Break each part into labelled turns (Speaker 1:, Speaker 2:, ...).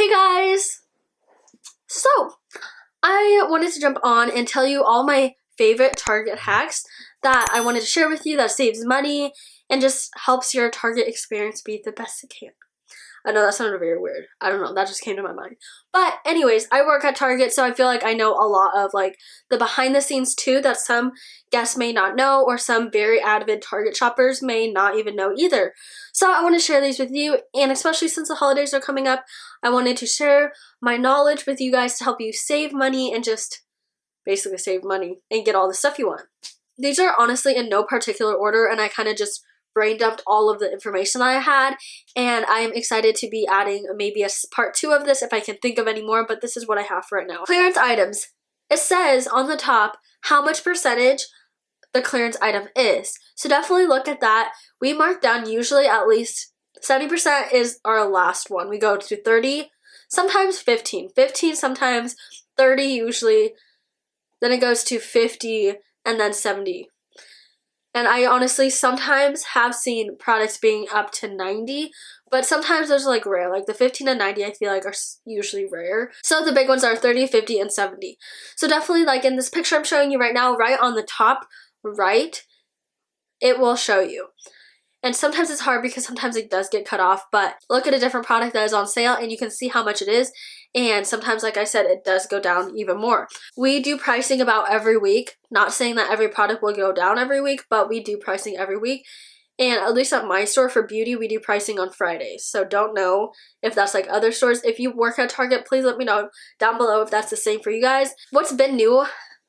Speaker 1: Hey guys! So, I wanted to jump on and tell you all my favorite Target hacks that I wanted to share with you that saves money and just helps your Target experience be the best it can. I know that sounded very weird. I don't know, that just came to my mind. But anyways, I work at Target, so I feel like I know a lot of like the behind the scenes too that some guests may not know, or some very avid Target shoppers may not even know either. So I want to share these with you, and especially since the holidays are coming up, I wanted to share my knowledge with you guys to help you save money and just basically save money and get all the stuff you want. These are honestly in no particular order, and I kind of just brain dumped all of the information I had, and I am excited to be adding maybe a part 2 of this if I can think of any more, but this is what I have for right now. Clearance items. It says on the top how much percentage the clearance item is. So definitely look at that. We mark down usually at least 70% is our last one. We go to 30, sometimes 15, sometimes 30 usually. Then it goes to 50 and then 70. And I honestly sometimes have seen products being up to 90, but sometimes there's like rare, like the 15 and 90 I feel like are usually rare. So the big ones are 30, 50, and 70. So definitely like in this picture I'm showing you right now, right on the top right, it will show you. And sometimes it's hard because sometimes it does get cut off, but look at a different product that is on sale and you can see how much it is. And sometimes, like I said, it does go down even more. We do pricing about every week. Not saying that every product will go down every week, but we do pricing every week. And at least at my store for beauty, we do pricing on Fridays. So don't know if that's like other stores. If you work at Target, please let me know down below if that's the same for you guys. What's been new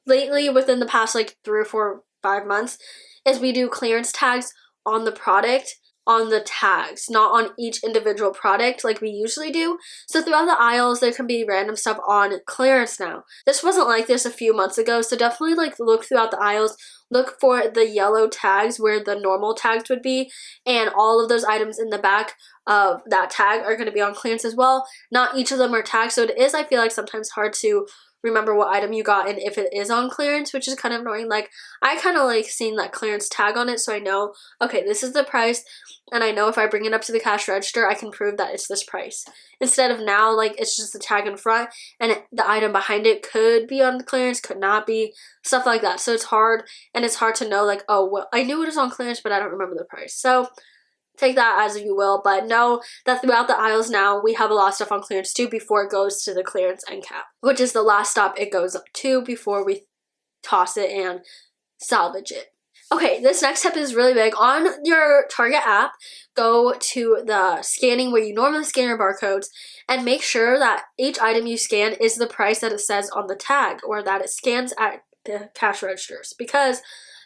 Speaker 1: lately within the past like 3 or 4, 5 months is we do clearance tags on the product, on the tags, not on each individual product like we usually do. So throughout the aisles there can be random stuff on clearance now. This wasn't like this a few months ago, so definitely like look throughout the aisles, look for the yellow tags where the normal tags would be, and all of those items in the back of that tag are going to be on clearance as well. Not each of them are tagged, so it is, I feel like, sometimes hard to remember what item you got and if it is on clearance, which is kind of annoying. Like I kind of like seeing that clearance tag on it, so I know, okay, this is the price, and I know if I bring it up to the cash register I can prove that it's this price, instead of now like it's just the tag in front and the item behind it could be on clearance, could not be, stuff like that. So it's hard, and it's hard to know like, oh well, I knew it was on clearance but I don't remember the price. So take that as you will, but know that throughout the aisles now we have a lot of stuff on clearance too before it goes to the clearance end cap, which is the last stop it goes up to before we toss it and salvage it. Okay, this next tip is really big. On your Target app, go to the scanning where you normally scan your barcodes and make sure that each item you scan is the price that it says on the tag, or that it scans at the cash registers, because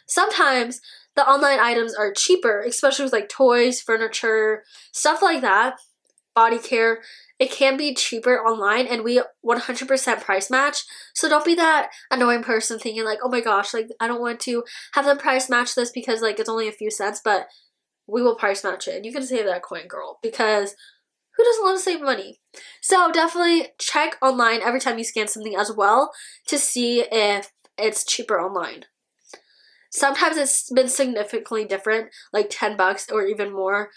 Speaker 1: sometimes the online items are cheaper, especially with like toys, furniture, stuff like that, body care. It can be cheaper online, and we 100% price match. So don't be that annoying person thinking like, oh my gosh, like I don't want to have them price match this because like it's only a few cents, but we will price match it. And you can save that coin, girl, because who doesn't want to save money? So definitely check online every time you scan something as well to see if it's cheaper online. Sometimes it's been significantly different, like $10 or even more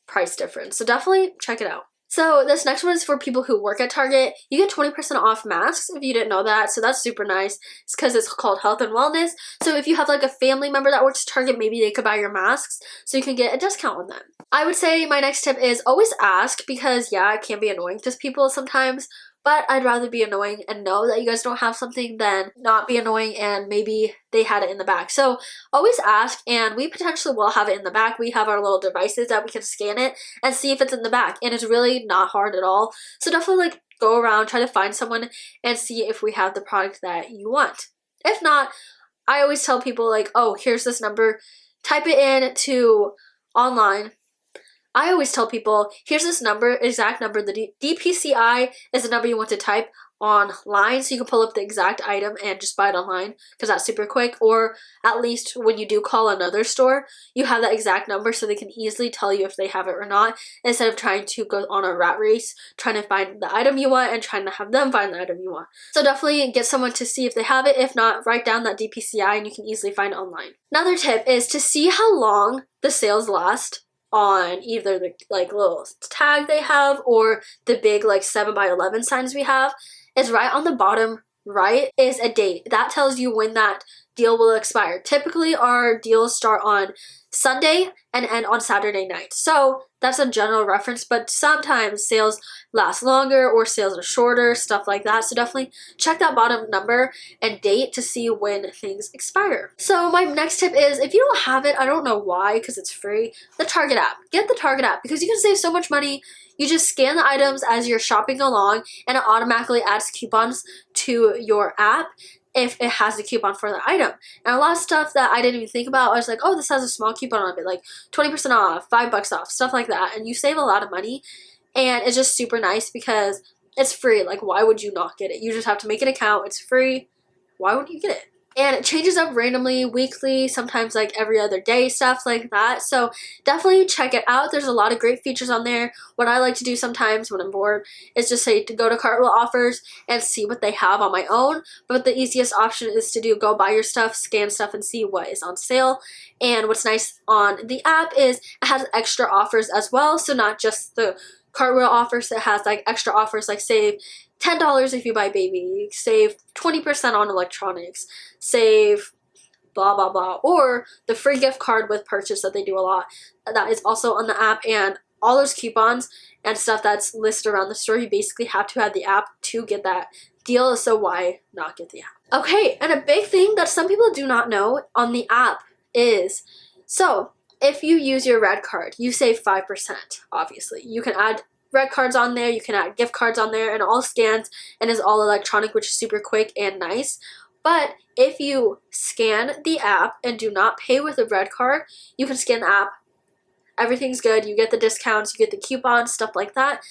Speaker 1: price difference. So definitely check it out. So this next one is for people who work at Target. You get 20% off masks if you didn't know that. So that's super nice. It's because it's called health and wellness. So if you have like a family member that works at Target, maybe they could buy your masks so you can get a discount on them. I would say my next tip is always ask, because yeah, it can be annoying to people sometimes. But I'd rather be annoying and know that you guys don't have something than not be annoying and maybe they had it in the back. So always ask, and we potentially will have it in the back. We have our little devices that we can scan it and see if it's in the back. And it's really not hard at all. So definitely like go around, try to find someone and see if we have the product that you want. If not, I always tell people like, oh, here's this number. Type it in to online. I always tell people, here's this number, exact number. The DPCI is the number you want to type online, so you can pull up the exact item and just buy it online, because that's super quick. Or at least when you do call another store, you have that exact number so they can easily tell you if they have it or not, instead of trying to go on a rat race trying to find the item you want and trying to have them find the item you want. So definitely get someone to see if they have it. If not, write down that DPCI and you can easily find it online. Another tip is to see how long the sales last. on either the like little tag they have or the big like 7x11 signs we have is right on the bottom right is a date. That tells you when that deal will expire. Typically our deals start on Sunday and end on Saturday night. So that's a general reference, but sometimes sales last longer or sales are shorter, stuff like that. So definitely check that bottom number and date to see when things expire. So my next tip is, if you don't have it, I don't know why, because it's free, the Target app. Get the Target app because you can save so much money. You just scan the items as you're shopping along and it automatically adds coupons to your app if it has a coupon for the item. And a lot of stuff that I didn't even think about, I was like, oh, this has a small coupon on it, like 20% off, $5 off, stuff like that. And you save a lot of money and it's just super nice because it's free. Like, why would you not get it? You just have to make an account. It's free. Why wouldn't you get it? And it changes up randomly, weekly, sometimes like every other day, stuff like that. So definitely check it out. There's a lot of great features on there. What I like to do sometimes when I'm bored is just say to go to Cartwheel offers and see what they have on my own. But the easiest option is to do go buy your stuff, scan stuff, and see what is on sale. And what's nice on the app is it has extra offers as well. So not just the Cartwheel offers, it has like extra offers like save $10 if you buy baby, save 20% on electronics, save blah blah blah, or the free gift card with purchase that they do a lot. That is also on the app, and all those coupons and stuff that's listed around the store, you basically have to have the app to get that deal, so why not get the app? Okay, and a big thing that some people do not know on the app is, so if you use your red card, you save 5%, obviously. You can add red cards on there, you can add gift cards on there, and all scans and is all electronic, which is super quick and nice. But if you scan the app and do not pay with a red card, you can scan the app, everything's good, you get the discounts, you get the coupons, stuff like that,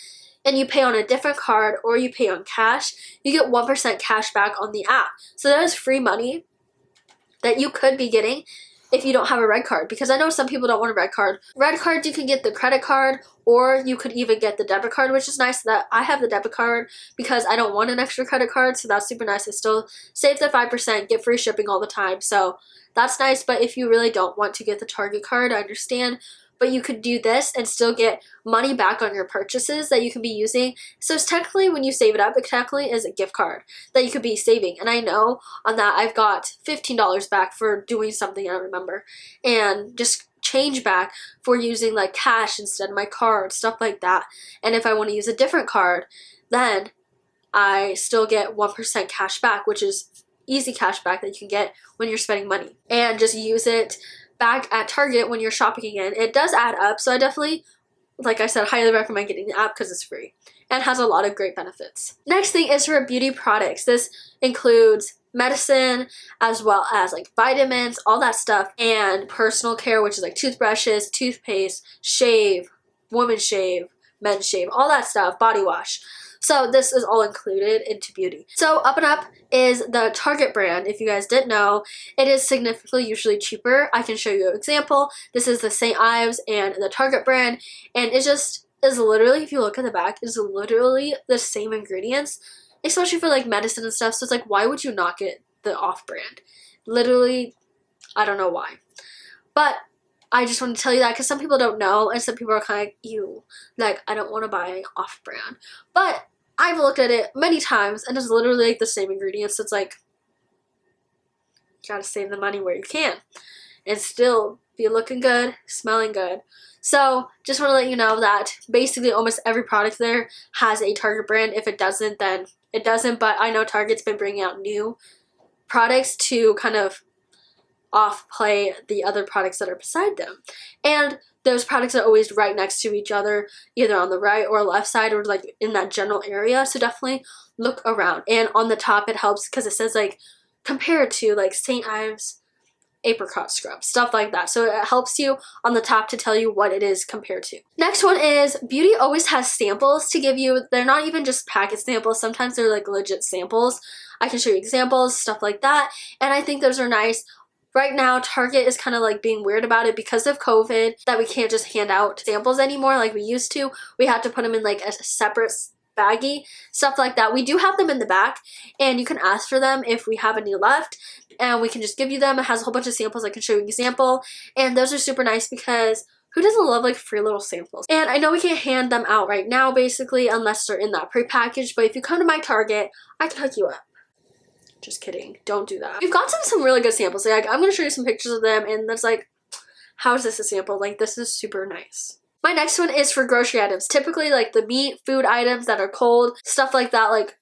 Speaker 1: and you pay on a different card or you pay on cash, you get 1% cash back on the app. So that is free money that you could be getting if you don't have a red card, because I know some people don't want a red card. Red cards, you can get the credit card, or you could even get the debit card, which is nice that I have the debit card because I don't want an extra credit card, so that's super nice. I still save the 5%, get free shipping all the time, so that's nice. But if you really don't want to get the Target card, I understand, but you could do this and still get money back on your purchases that you can be using. So it's technically, when you save it up, it technically is a gift card that you could be saving. And I know on that I've got $15 back for doing something I remember, and just change back for using like cash instead of my card, stuff like that. And if I want to use a different card, then I still get 1% cash back, which is easy cash back that you can get when you're spending money. And just use it back at Target when you're shopping again. It does add up, so I definitely, like I said, highly recommend getting the app because it's free and has a lot of great benefits. Next thing is for beauty products. This includes medicine as well as like vitamins, all that stuff, and personal care, which is like toothbrushes, toothpaste, shave, women's shave, men's shave, all that stuff, body wash. So this is all included into beauty. So Up and Up is the Target brand. If you guys didn't know, it is significantly usually cheaper. I can show you an example. This is the St. Ives and the Target brand, and it just is literally, if you look at the back, is literally the same ingredients, especially for like medicine and stuff. So it's like, why would you not get the off brand? Literally, I don't know why. But I just want to tell you that because some people don't know, and some people are kind of like, ew, like, I don't want to buy off-brand. But I've looked at it many times, and it's literally like the same ingredients. So it's like, you gotta save the money where you can and still be looking good, smelling good. So just want to let you know that basically almost every product there has a Target brand. If it doesn't, then it doesn't. But I know Target's been bringing out new products to kind of off-play the other products that are beside them. And those products are always right next to each other, either on the right or left side, or like in that general area. So definitely look around. And on the top it helps because it says like compared to like St. Ives apricot scrub, stuff like that. So it helps you on the top to tell you what it is compared to. Next one is Beauty always has samples to give you. They're not even just packet samples. Sometimes they're like legit samples. I can show you examples, stuff like that. And I think those are nice. Right now, Target is kind of like being weird about it because of COVID, that we can't just hand out samples anymore like we used to. We have to put them in like a separate baggie, stuff like that. We do have them in the back, and you can ask for them if we have any left, and we can just give you them. It has a whole bunch of samples. I can show you an example, and those are super nice because Who doesn't love like free little samples? And I know we can't hand them out right now basically unless they're in that prepackaged, but if you come to my Target, I can hook you up. Just kidding, don't do that. We've got some really good samples. Like, I'm gonna show you some pictures of them, and that's like, how is this a sample? Like, this is super nice. My next one is for grocery items. Typically like the meat, food items that are cold, stuff like that. Like,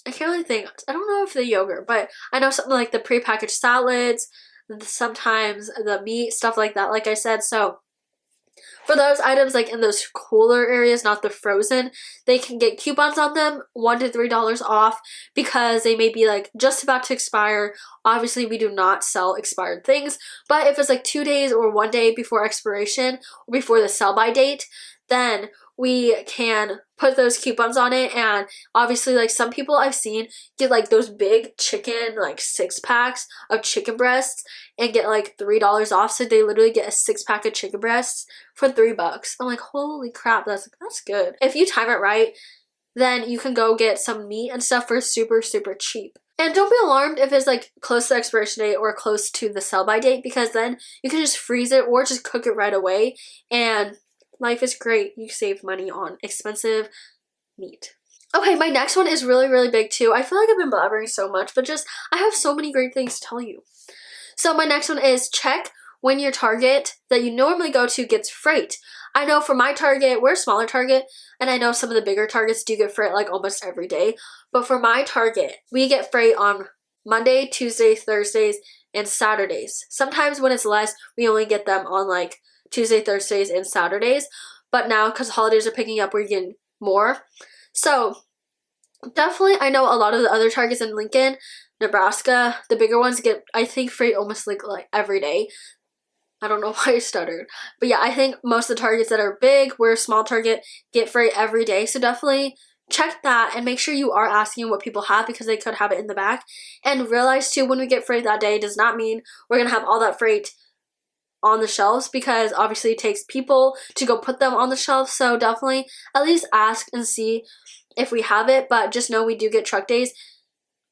Speaker 1: I can't really think, I don't know if the yogurt, but I know something like the prepackaged salads, sometimes the meat, stuff like that, like I said. So for those items like in those cooler areas, not the frozen, they can get coupons on them, $1 to $3 off, because they may be like just about to expire. Obviously we do not sell expired things, but if it's like 2 days or 1 day before expiration or before the sell by date, then we can put those coupons on it. And obviously like some people I've seen get like those big chicken like 6-packs of chicken breasts and get like $3 off. So they literally get a 6-pack of chicken breasts for $3. I'm like, holy crap, that's good. If you time it right, then you can go get some meat and stuff for super cheap. And don't be alarmed if it's like close to the expiration date or close to the sell by date, because then you can just freeze it or just cook it right away and life is great. You save money on expensive meat. Okay, my next one is really big too. I feel like I've been blabbering so much, but just I have so many great things to tell you. So my next one is check when your Target that you normally go to gets freight. I know for my Target, we're a smaller Target, and I know some of the bigger Targets do get freight like almost every day. But for my Target, we get freight on Monday, Tuesdays, Thursdays, and Saturdays. Sometimes when it's less, we only get them on like Tuesday, Thursdays, and Saturdays. But now, because holidays are picking up, we're getting more. So definitely, I know a lot of the other Targets in Lincoln, Nebraska, the bigger ones get, I think, freight almost like every day. I don't know why I stuttered. But yeah, I think most of the Targets that are big, we're a small Target, get freight every day. So definitely check that and make sure you are asking what people have, because they could have it in the back. And realize too, when we get freight that day does not mean we're going to have all that freight on the shelves, because obviously it takes people to go put them on the shelves. So definitely at least ask and see if we have it. But just know we do get truck days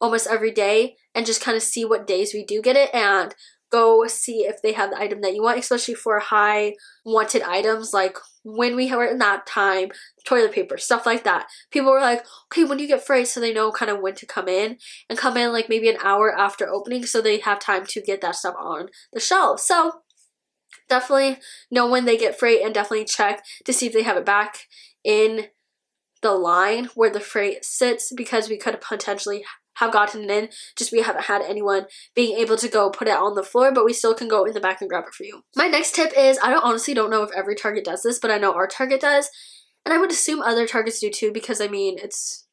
Speaker 1: almost every day, and just kind of see what days we do get it and go see if they have the item that you want, especially for high wanted items like when we were in that time, toilet paper, stuff like that. People were like, okay, when do you get freight? So they know kind of when to come in, and come in like maybe an hour after opening, so they have time to get that stuff on the shelves. So definitely know when they get freight, and definitely check to see if they have it back in the line where the freight sits, because we could potentially have gotten it in, just we haven't had anyone being able to go put it on the floor, but we still can go in the back and grab it for you. My next tip is, I honestly don't know if every Target does this, but I know our Target does, and I would assume other Targets do too, because I mean, it's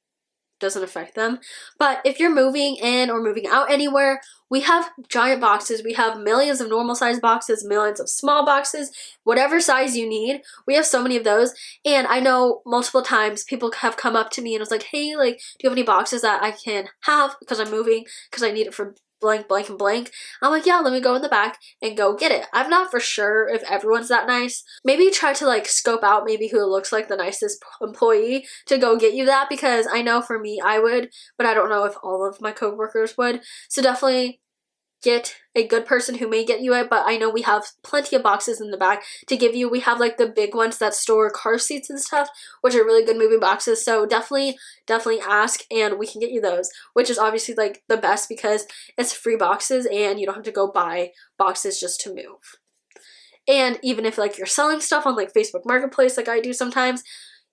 Speaker 1: doesn't affect them. But if you're moving in or moving out anywhere, we have giant boxes. We have millions of normal size boxes, millions of small boxes, whatever size you need. We have so many of those. And I know multiple times people have come up to me and was like, hey, like, do you have any boxes that I can have because I'm moving, because I need it for blank, blank, and blank? I'm like, yeah, let me go in the back and go get it. I'm not for sure if everyone's that nice. Maybe try to like scope out maybe who looks like the nicest employee to go get you that, because I know for me I would, but I don't know if all of my coworkers would. So definitely get a good person who may get you it, but I know we have plenty of boxes in the back to give you. We have like the big ones that store car seats and stuff, which are really good moving boxes. So definitely ask, and we can get you those, which is obviously like the best because it's free boxes and you don't have to go buy boxes just to move. And even if like you're selling stuff on like Facebook Marketplace like I do sometimes,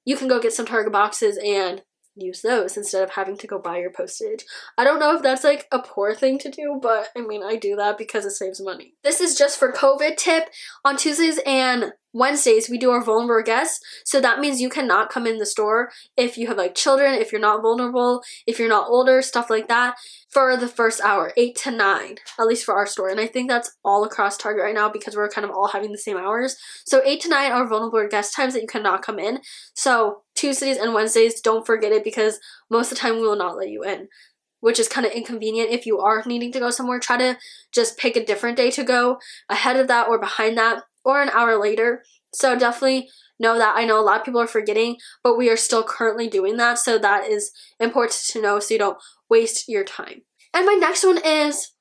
Speaker 1: you can go get some Target boxes and use those instead of having to go buy your postage. I don't know if that's like a poor thing to do, but I mean, I do that because it saves money. This is just for COVID tip. On Tuesdays and Wednesdays, we do our vulnerable guests. So that means you cannot come in the store if you have like children, if you're not vulnerable, if you're not older, stuff like that, for the first hour, 8 to 9, at least for our store. And I think that's all across Target right now because we're kind of all having the same hours. So 8 to 9 are vulnerable guest times that you cannot come in. So Tuesdays and Wednesdays, don't forget it, because most of the time we will not let you in, which is kind of inconvenient. If you are needing to go somewhere, try to just pick a different day to go, ahead of that or behind that, or an hour later. So definitely know that. I know a lot of people are forgetting, but we are still currently doing that. So that is important to know so you don't waste your time. And my next one is,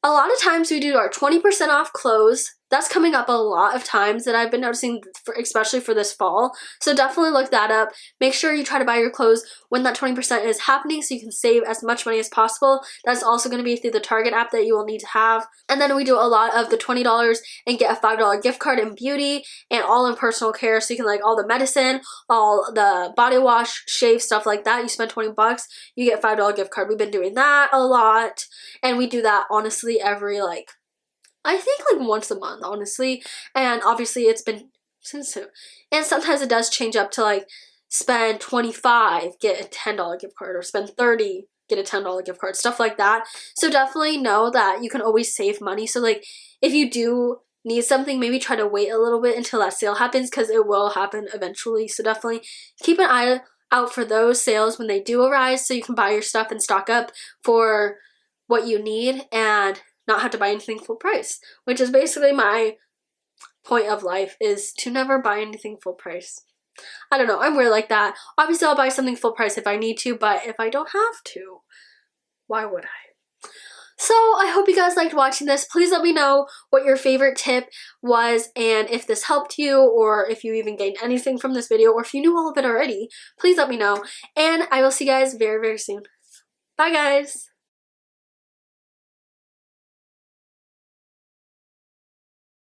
Speaker 1: a lot of times we do our 20% off clothes that's coming up a lot of times that I've been noticing, especially for this fall. So definitely look that up. Make sure you try to buy your clothes when that 20% is happening so you can save as much money as possible. That's also going to be through the Target app that you will need to have. And then we do a lot of the $20 and get a $5 gift card in beauty and all in personal care. So you can like all the medicine, all the body wash, shave, stuff like that. You spend 20 bucks, you get a $5 gift card. We've been doing that a lot. And we do that honestly every like, I think like once a month, honestly. And obviously it's been since soon. And sometimes it does change up to like spend 25, get a $10 gift card, or spend 30, get a $10 gift card, stuff like that. So definitely know that you can always save money. So like if you do need something, maybe try to wait a little bit until that sale happens, because it will happen eventually. So definitely keep an eye out for those sales when they do arise so you can buy your stuff and stock up for what you need and not have to buy anything full price, which is basically my point of life, is to never buy anything full price. I don't know, I'm weird like that. Obviously I'll buy something full price if I need to, but if I don't have to, why would I? So I hope you guys liked watching this. Please let me know what your favorite tip was, and if this helped you, or if you even gained anything from this video, or if you knew all of it already, please let me know. And I will see you guys very, very soon. Bye guys!